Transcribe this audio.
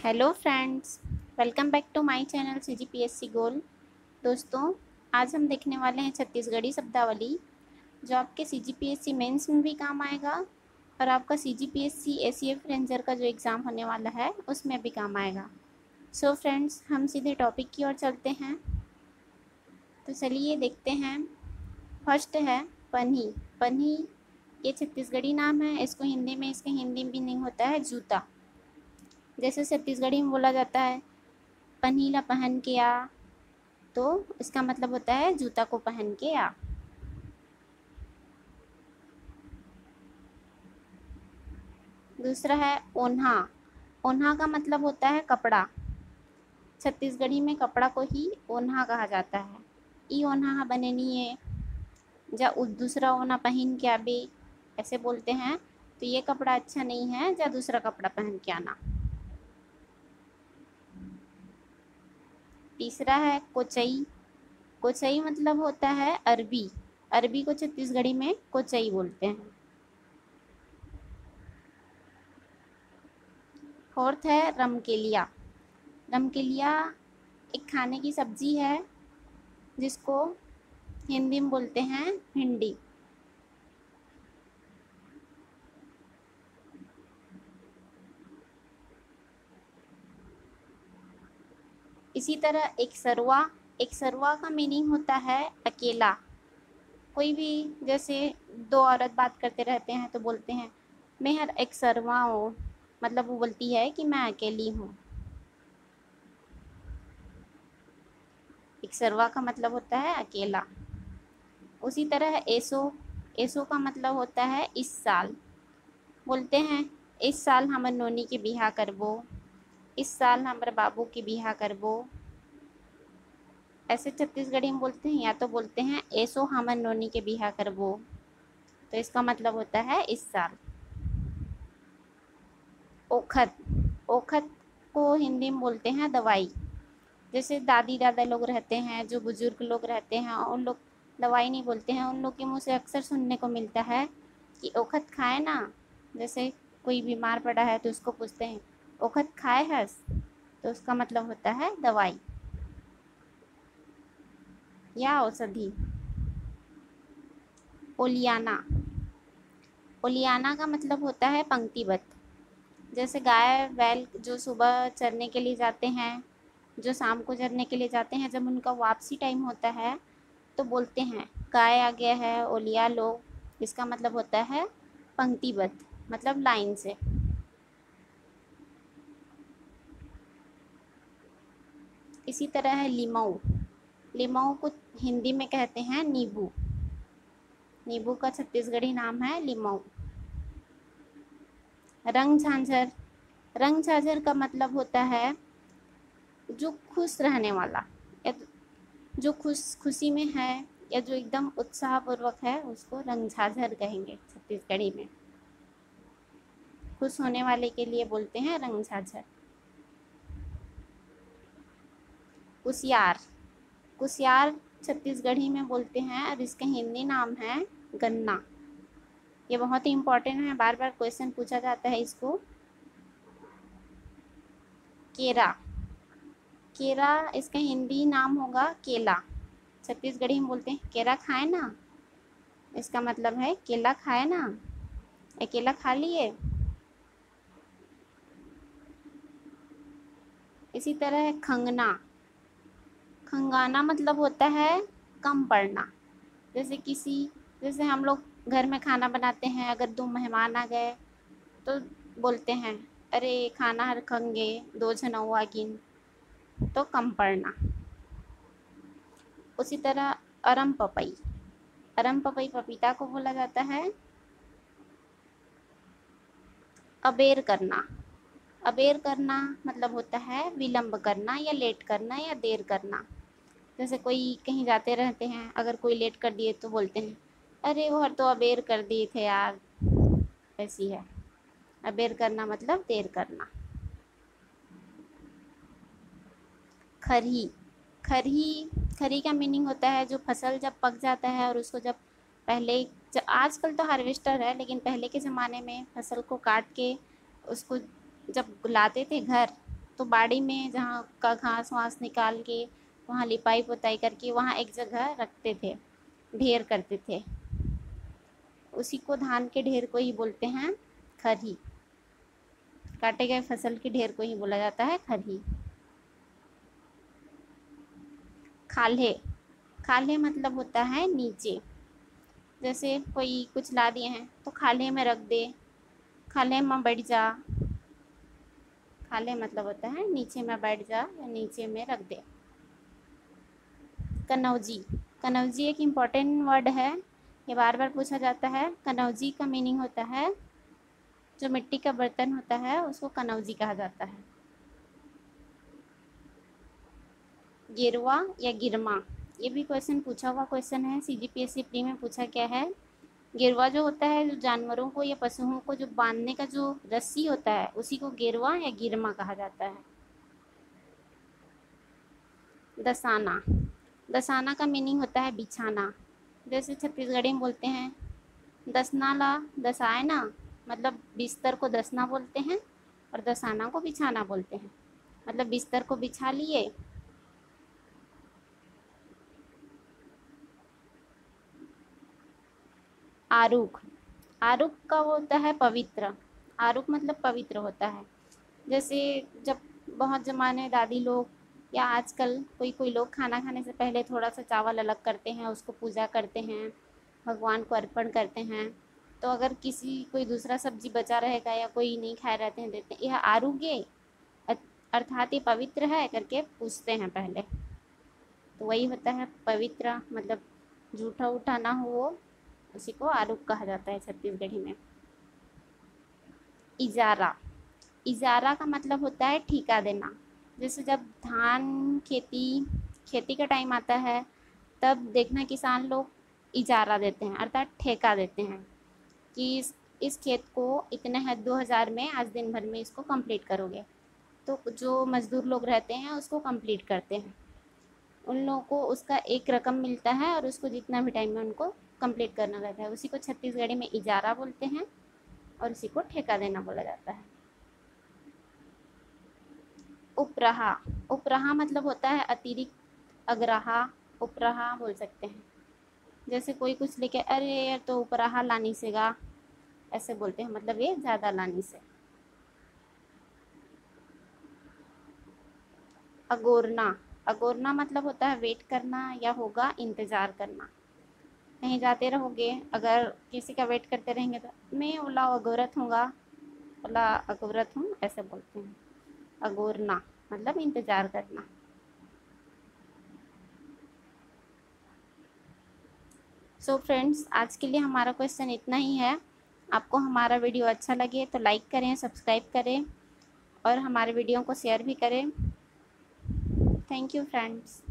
Hello friends, welcome back to my channel CGPSC goal. दोस्तों, आज हम देखने वाले हैं छत्तीसगढ़ी शब्दावली, जो आपके CGPSC मेंस में भी काम आएगा और आपका CGPSC ACF रेंजर का जो एग्ज़ाम होने वाला है उसमें भी काम आएगा। सो फ्रेंड्स, हम सीधे टॉपिक की ओर चलते हैं। तो चलिए देखते हैं। फर्स्ट है पन्ही। पन्ही ये छत्तीसगढ़ी नाम है। इसको हिंदी में इसका हिंदी मीनिंग होता है जूता। जैसे छत्तीसगढ़ी में बोला जाता है पन्हीला पहन के आ, तो इसका मतलब होता है जूता को पहन के आ। दूसरा है ओन्हा। ओन्हा का मतलब होता है कपड़ा। छत्तीसगढ़ी में कपड़ा को ही ओन्हा कहा जाता है। ई ओन्हा बने नहीं है जा दूसरा ओना पहन के आबे, ऐसे बोलते हैं। तो ये कपड़ा अच्छा नहीं है, जा दूसरा कपड़ा पहन के आना। तीसरा है कोचई। कोचई मतलब होता है अरबी। अरबी को छत्तीसगढ़ी में कोचई बोलते हैं। फोर्थ है रमकेलिया। रमकेलिया एक खाने की सब्जी है जिसको हिंदी में बोलते हैं भिंडी। इसी तरह एक सरवा। एक सरवा का मीनिंग होता है अकेला। कोई भी जैसे दो औरत बात करते रहते हैं तो बोलते हैं मैं हर एक सरवा हूँ, मतलब वो बोलती है कि मैं अकेली हूँ। एक सरवा का मतलब होता है अकेला। उसी तरह एसो। एसो का मतलब होता है इस साल। बोलते हैं इस साल हमर नोनी के बिहा करबो, इस साल हमर बाबू के बिहा करबो। ऐसे छत्तीसगढ़ी में बोलते हैं, या तो बोलते हैं एसो हमर नोनी के बिहा करबो, तो इसका मतलब होता है इस साल। ओखत। ओखत को हिंदी में बोलते हैं दवाई। जैसे दादी दादा लोग रहते हैं, जो बुजुर्ग लोग रहते हैं, उन लोग दवाई नहीं बोलते हैं। उन लोग के मुंह से अक्सर सुनने को मिलता है कि ओखत खाए ना। जैसे कोई बीमार पड़ा है तो उसको पूछते हैं ओखत खाए हस, तो उसका मतलब होता है दवाई या औषधि। ओलियाना। ओलियाना का मतलब होता है पंक्तिबद्ध। जैसे गाय बैल जो सुबह चरने के लिए जाते हैं, जो शाम को चरने के लिए जाते हैं, जब उनका वापसी टाइम होता है तो बोलते हैं गाय आ गया है, ओलिया लो। इसका मतलब होता है पंक्तिबद्ध, मतलब लाइन से। इसी तरह है लीमऊ। लीमऊ को हिंदी में कहते हैं नींबू। नींबू का छत्तीसगढ़ी नाम है लीमऊ। रंग झांझर। रंग झांझर का मतलब होता है जो खुश रहने वाला, या जो खुशी में है, या जो एकदम उत्साहपूर्वक है, उसको रंग झाझर कहेंगे छत्तीसगढ़ी में। खुश होने वाले के लिए बोलते हैं रंग झाझर। कुसियार। कुसियार छत्तीसगढ़ी में बोलते हैं और इसका हिंदी नाम है गन्ना। ये बहुत ही इम्पोर्टेंट है, बार बार क्वेश्चन पूछा जाता है इसको। केरा। केरा इसका हिंदी नाम होगा केला। छत्तीसगढ़ी में बोलते हैं केरा खाए ना। इसका मतलब है केला खाए ना, अकेला खा लिए। इसी तरह है खंगना। खंगाना मतलब होता है कम पड़ना। जैसे हम लोग घर में खाना बनाते हैं, अगर 2 मेहमान आ गए तो बोलते हैं अरे खाना हर खंगे 2 जनौआ गिन, तो कम पड़ना। उसी तरह अरम पपई। अरम पपई पपीता को बोला जाता है। अबेर करना। अबेर करना मतलब होता है विलंब करना, या लेट करना, या देर करना। जैसे कोई कहीं जाते रहते हैं, अगर कोई लेट कर दिए तो बोलते हैं अरे वो तो अबेर कर दिए थे यार। ऐसी है। अबेर करना मतलब देर करना। खरही। खरही। खरी का मीनिंग होता है जो फसल जब पक जाता है और उसको जब पहले, आजकल तो हार्वेस्टर है, लेकिन पहले के ज़माने में फसल को काट के उसको जब लाते थे घर, तो बाड़ी में जहाँ का घास वास निकाल के वहाँ लिपाई पोताई करके वहाँ एक जगह रखते थे, ढेर करते थे। उसी को धान के ढेर को ही बोलते हैं खरही। काटे गए फसल के ढेर को ही बोला जाता है खरही। खाल्हे, खाल्हे मतलब होता है नीचे। जैसे कोई कुछ ला दिए हैं तो खाल्हे में रख दे, खाल्हे में बैठ जा। खाल्हे मतलब होता है नीचे में बैठ जा या नीचे में रख दे। कनौजी, कनौजी एक इम्पॉर्टेंट वर्ड है, ये बार बार पूछा जाता है। कनौजी का मीनिंग होता है जो मिट्टी का बर्तन होता है उसको कनौजी कहा जाता है। गिरवा या गिरमा, ये भी क्वेश्चन पूछा हुआ क्वेश्चन है, CGPSC प्री में पूछा गया है। गिरवा जो होता है जो जानवरों को या पशुओं को जो बांधने का जो रस्सी होता है उसी को गिरवा या गिरमा कहा जाता है। दसाना, दसाना का मीनिंग होता है बिछाना। जैसे छत्तीसगढ़ी में बोलते हैं दसना ला दसाए ना, मतलब बिस्तर को दसना बोलते हैं और दसाना को बिछाना बोलते हैं, मतलब बिस्तर को बिछा लिए। आरुख, आरुख का वो होता है पवित्र। आरुख मतलब पवित्र होता है। जैसे जब बहुत ज़माने दादी लोग या आजकल कोई कोई लोग खाना खाने से पहले थोड़ा सा चावल अलग करते हैं, उसको पूजा करते हैं, भगवान को अर्पण करते हैं। तो अगर किसी कोई दूसरा सब्जी बचा रहेगा या कोई नहीं खाए रहते हैं, देते हैं यह आरुगे अर्थात ये पवित्र है करके पूछते हैं पहले। तो वही होता है पवित्र, मतलब जूठा उठा ना हो वो, उसी को आरुख कहा जाता है छत्तीसगढ़ी में। इजारा, इजारा का मतलब होता है ठेका देना। जैसे जब धान खेती खेती का टाइम आता है तब देखना किसान लोग इजारा देते हैं अर्थात ठेका देते हैं कि इस खेत को इतने है 2000 में आज दिन भर में इसको कंप्लीट करोगे। तो जो मज़दूर लोग रहते हैं उसको कंप्लीट करते हैं, उन लोगों को उसका एक रकम मिलता है और उसको जितना भी टाइम में उनको कंप्लीट करना रहता है उसी को छत्तीसगढ़ी में इजारा बोलते हैं और इसी को ठेका देना बोला जाता है। उपरहा, उपरहा मतलब होता है अतिरिक्त, अगरहा, उपरहा बोल सकते हैं। जैसे कोई कुछ लेके अरे यार तो उपरहा लानी से गा, ऐसे बोलते हैं, मतलब ये ज़्यादा लानी से। अगोरना, अगोरना मतलब होता है वेट करना या होगा इंतज़ार करना। कहीं जाते रहोगे अगर किसी का वेट करते रहेंगे तो मैं ओला अगोरत हूँगा, ओला अगोरत हूँ, ऐसे बोलते हैं। अगोरना मतलब इंतज़ार करना। सो फ्रेंड्स, आज के लिए हमारा क्वेश्चन इतना ही है। आपको हमारा वीडियो अच्छा लगे तो लाइक करें, सब्सक्राइब करें और हमारे वीडियो को शेयर भी करें। Thank you friends.